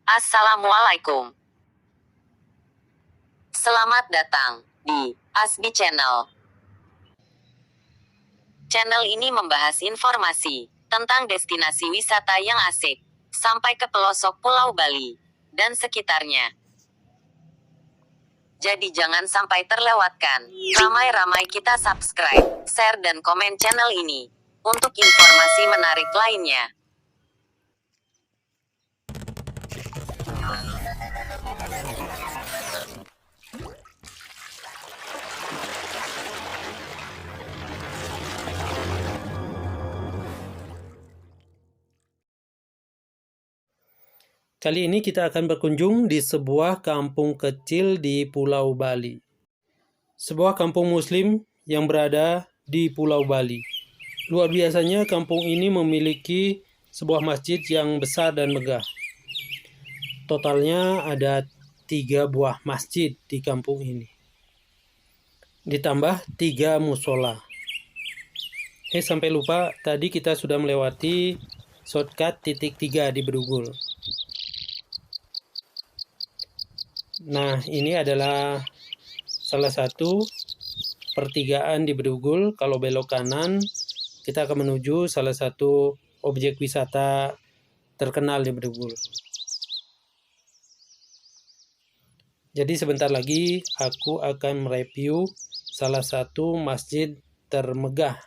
Assalamualaikum. Selamat datang di Asbi Channel. Channel ini membahas informasi tentang destinasi wisata yang asik, sampai ke pelosok Pulau Bali dan sekitarnya. Jadi jangan sampai terlewatkan. Ramai-ramai kita subscribe, share dan komen channel ini untuk informasi menarik lainnya. Kali ini kita akan berkunjung di sebuah kampung kecil di Pulau Bali. Sebuah kampung muslim yang berada di Pulau Bali. Luar biasanya kampung ini memiliki sebuah masjid yang besar dan megah. Totalnya ada 3 buah masjid di kampung ini. Ditambah 3 musola. Sampai lupa, tadi kita sudah melewati shortcut titik 3 di Bedugul. Nah, ini adalah salah satu pertigaan di Bedugul. Kalau belok kanan, kita akan menuju salah satu objek wisata terkenal di Bedugul. Jadi sebentar lagi aku akan mereview salah satu masjid termegah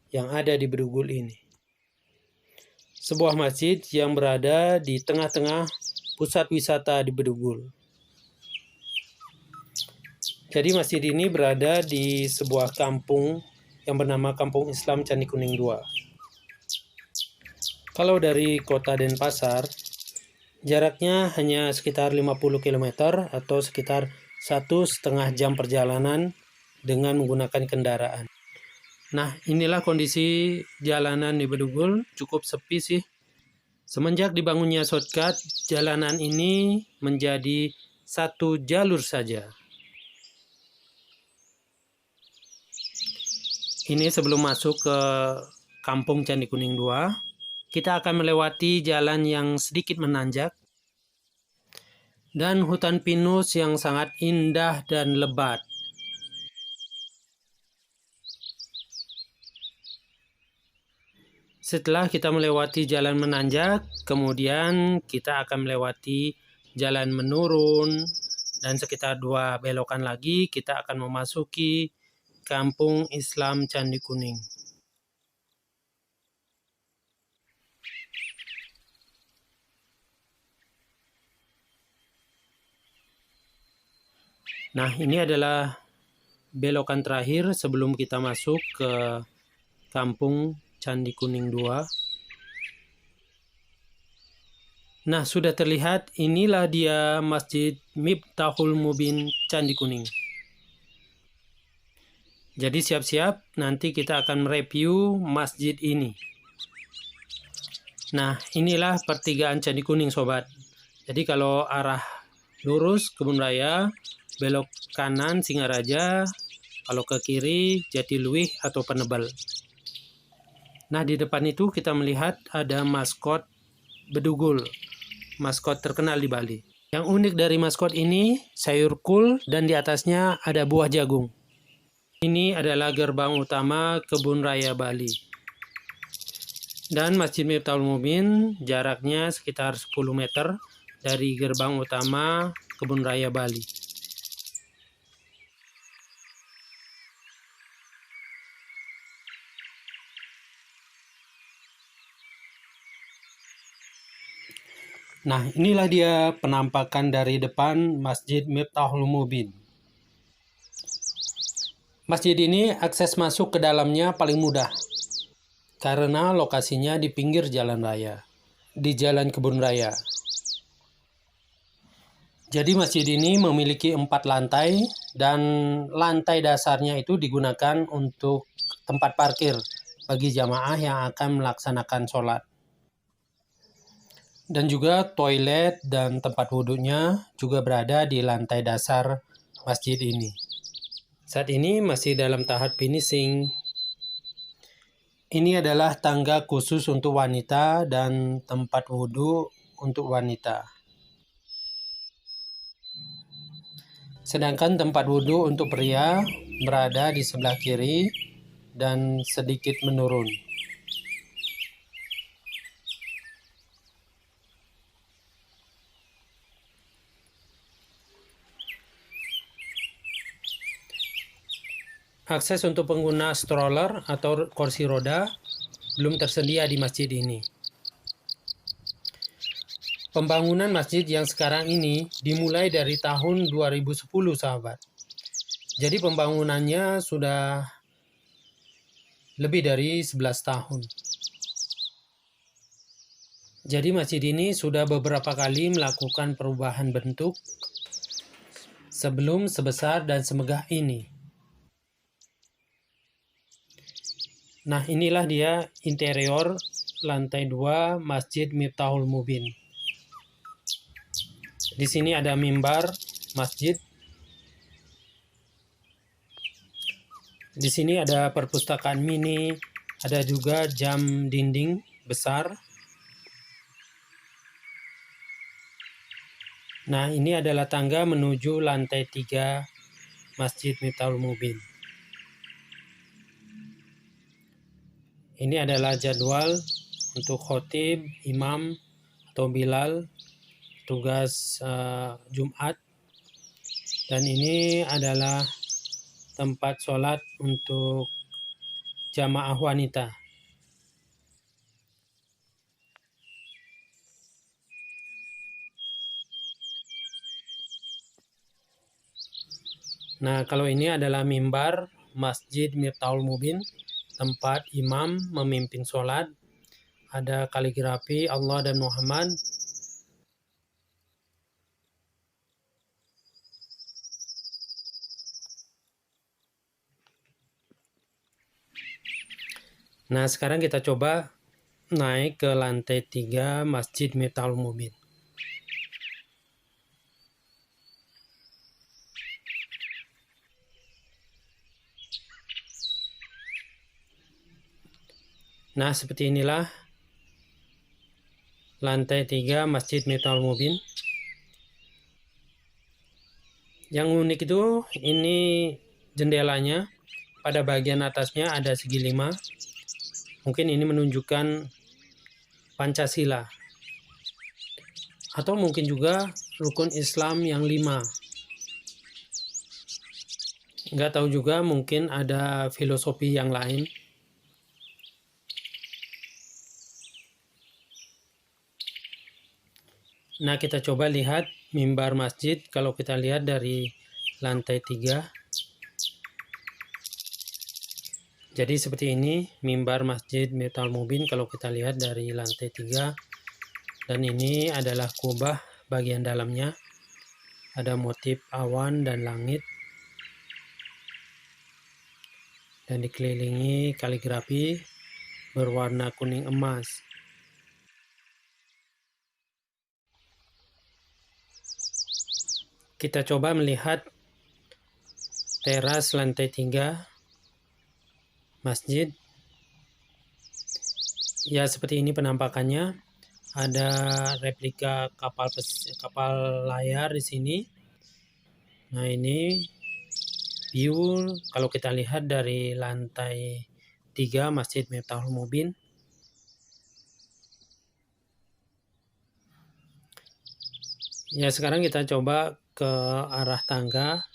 yang ada di Bedugul ini. Sebuah masjid yang berada di tengah-tengah pusat wisata di Bedugul. Jadi masjid ini berada di sebuah kampung yang bernama Kampung Islam Candi Kuning 2. Kalau dari kota Denpasar, jaraknya hanya sekitar 50 km atau sekitar 1,5 jam perjalanan dengan menggunakan kendaraan. Nah, inilah kondisi jalanan di Bedugul, cukup sepi sih. Semenjak dibangunnya shortcut, jalanan ini menjadi 1 jalur saja. Ini sebelum masuk ke Kampung Candi Kuning 2, kita akan melewati jalan yang sedikit menanjak dan hutan pinus yang sangat indah dan lebat. Setelah kita melewati jalan menanjak, kemudian kita akan melewati jalan menurun dan sekitar 2 belokan lagi kita akan memasuki Kampung Islam Candi Kuning. Nah, ini adalah belokan terakhir sebelum kita masuk ke Kampung Candi Kuning 2. Nah, sudah terlihat, inilah dia Masjid Miftahul Mubin Candi Kuning. Jadi siap-siap, nanti kita akan mereview masjid ini. Nah, inilah pertigaan Candi Kuning, sobat. Jadi kalau arah lurus Kebun Raya, belok kanan Singaraja, kalau ke kiri Jatiluwih atau Penebel. Nah, di depan itu kita melihat ada maskot Bedugul, maskot terkenal di Bali. Yang unik dari maskot ini, sayur kul dan di atasnya ada buah jagung. Ini adalah gerbang utama Kebun Raya Bali. Dan Masjid Miftahul Mubin jaraknya sekitar 10 meter dari gerbang utama Kebun Raya Bali. Nah, inilah dia penampakan dari depan Masjid Miftahul Mubin. Masjid ini akses masuk ke dalamnya paling mudah, karena lokasinya di pinggir jalan raya, di Jalan Kebun Raya. Jadi masjid ini memiliki 4 lantai, dan lantai dasarnya itu digunakan untuk tempat parkir bagi jamaah yang akan melaksanakan sholat. Dan juga toilet dan tempat wudhunya juga berada di lantai dasar masjid ini. Saat ini masih dalam tahap finishing. Ini adalah tangga khusus untuk wanita dan tempat wudhu untuk wanita. Sedangkan tempat wudhu untuk pria berada di sebelah kiri dan sedikit menurun. Akses untuk pengguna stroller atau kursi roda belum tersedia di masjid ini. Pembangunan masjid yang sekarang ini dimulai dari tahun 2010, sahabat. Jadi pembangunannya sudah lebih dari 11 tahun. Jadi masjid ini sudah beberapa kali melakukan perubahan bentuk sebelum sebesar dan semegah ini. Nah, inilah dia interior lantai 2 Masjid Miftahul Mubin. Di sini ada mimbar masjid. Di sini ada perpustakaan mini, ada juga jam dinding besar. Nah, ini adalah tangga menuju lantai 3 Masjid Miftahul Mubin. Ini adalah jadwal untuk khotib, imam, atau bilal, tugas Jumat. Dan ini adalah tempat sholat untuk jamaah wanita. Nah, kalau ini adalah mimbar Masjid Miftahul Mubin, tempat imam memimpin sholat. Ada kaligrafi Allah dan Muhammad. Nah, sekarang kita coba naik ke lantai 3 Masjid Miftahul Mubin. Nah, seperti inilah lantai 3 Masjid Miftahul Mubin. Yang unik itu ini jendelanya. Pada bagian atasnya ada segi 5. Mungkin ini menunjukkan Pancasila. Atau mungkin juga rukun Islam yang 5. Nggak tahu juga, mungkin ada filosofi yang lain. Nah, kita coba lihat mimbar masjid kalau kita lihat dari lantai 3. Jadi seperti ini mimbar Masjid Miftahul Mubin kalau kita lihat dari lantai 3. Dan ini adalah kubah bagian dalamnya. Ada motif awan dan langit. Dan dikelilingi kaligrafi berwarna kuning emas. Kita coba melihat teras lantai 3 masjid. Ya, seperti ini penampakannya. Ada replika kapal layar di sini. Nah, ini view kalau kita lihat dari lantai 3 Masjid Miftahul Mubin. Ya, sekarang kita coba ke arah tangga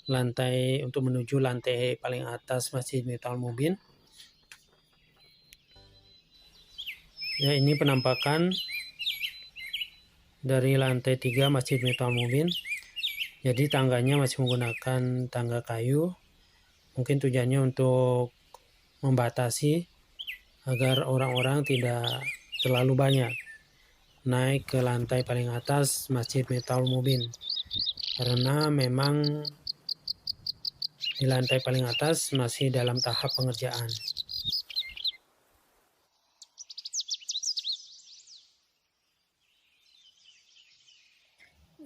lantai untuk menuju lantai paling atas Masjid Miftahul Mubin. Ya, ini penampakan dari lantai 3 Masjid Miftahul Mubin. Jadi tangganya masih menggunakan tangga kayu. Mungkin tujuannya untuk membatasi agar orang-orang tidak terlalu banyak naik ke lantai paling atas Masjid Miftahul Mubin. Karena memang di lantai paling atas masih dalam tahap pengerjaan.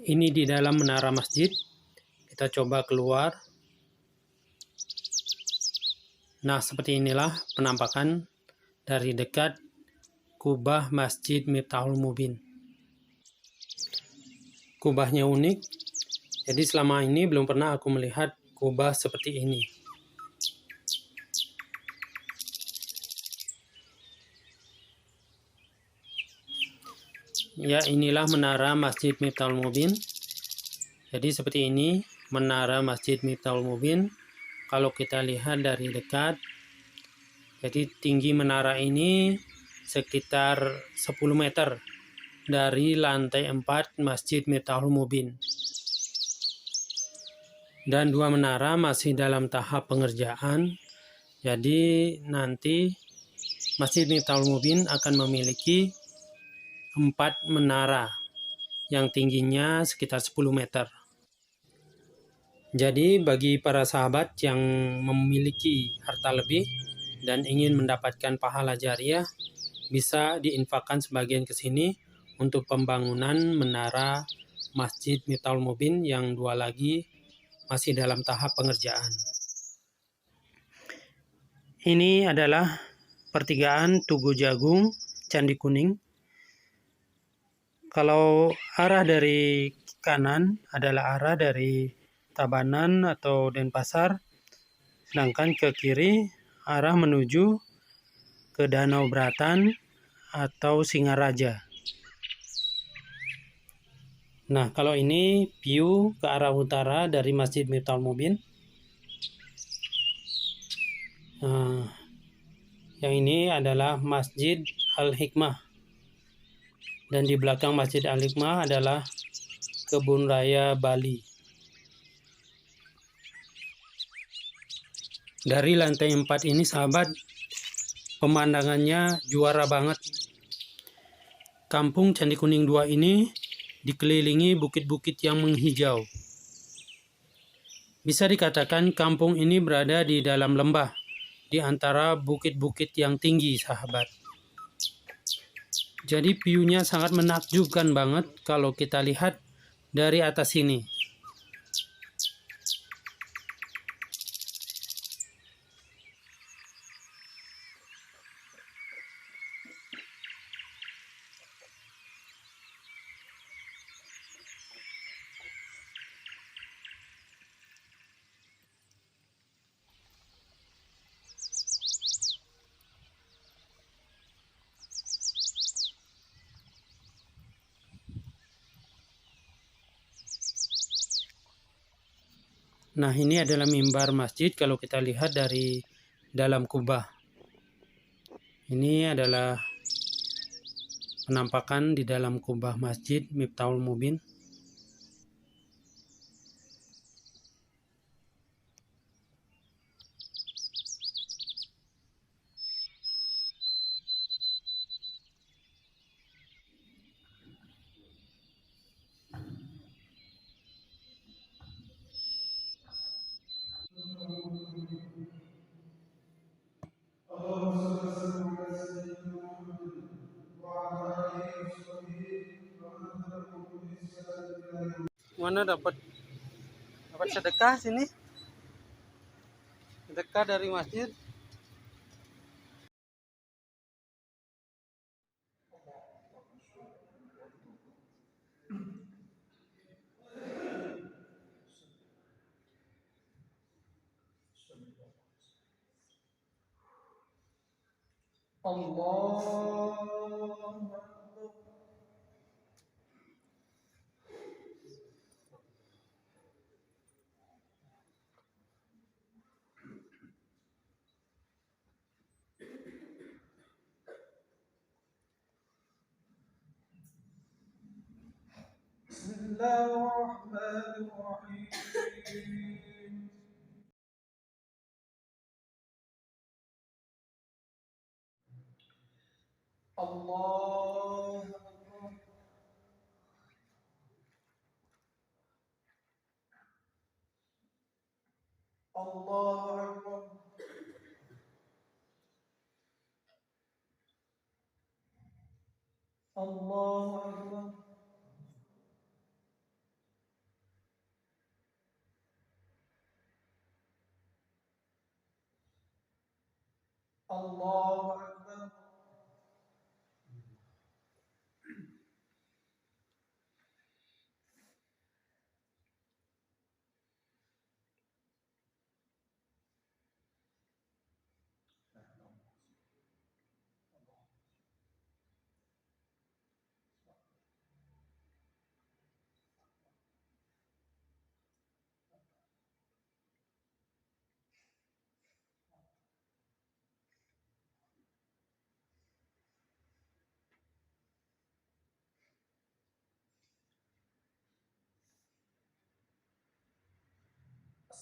Ini di dalam menara masjid. Kita coba keluar. Nah, seperti inilah penampakan dari dekat kubah Masjid Miftahul Mubin. Kubahnya unik. Jadi selama ini belum pernah aku melihat kubah seperti ini. Ya, inilah menara Masjid Miftahul Mubin. Jadi seperti ini menara Masjid Miftahul Mubin. Kalau kita lihat dari dekat, jadi tinggi menara ini sekitar 10 meter dari lantai 4 Masjid Miftahul Mubin. Dan dua menara masih dalam tahap pengerjaan. Jadi nanti Masjid Miftahul Mubin akan memiliki 4 menara yang tingginya sekitar 10 meter. Jadi bagi para sahabat yang memiliki harta lebih dan ingin mendapatkan pahala jariah, bisa diinfakkan sebagian ke sini untuk pembangunan menara Masjid Miftahul Mubin yang 2 lagi masih dalam tahap pengerjaan. Ini adalah pertigaan Tugu Jagung, Candi Kuning. Kalau arah dari kanan adalah arah dari Tabanan atau Denpasar, sedangkan ke kiri arah menuju ke Danau Beratan atau Singaraja. Nah, kalau ini view ke arah utara dari Masjid Miftahul Mubin. Nah, yang ini adalah Masjid Al-Hikmah. Dan di belakang Masjid Al-Hikmah adalah Kebun Raya Bali. Dari lantai 4 ini sahabat, pemandangannya juara banget. Kampung Candi Kuning 2 ini dikelilingi bukit-bukit yang menghijau. Bisa dikatakan kampung ini berada di dalam lembah, di antara bukit-bukit yang tinggi sahabat. Jadi view-nya sangat menakjubkan banget kalau kita lihat dari atas sini. Nah, ini adalah mimbar masjid kalau kita lihat dari dalam kubah. Ini adalah penampakan di dalam kubah Masjid Miftahul Mubin. Mana dapat sedekah sini? Sedekah dari masjid. Bismillahirrahmanirrahim. Allah Allah Akbar. Allah Akbar. Allah Akbar.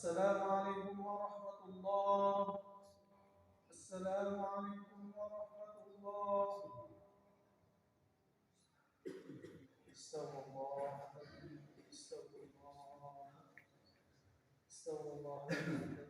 السلام عليكم ورحمة الله. السلام عليكم ورحمة الله. استغفر الله. استغفر الله. استغفر الله.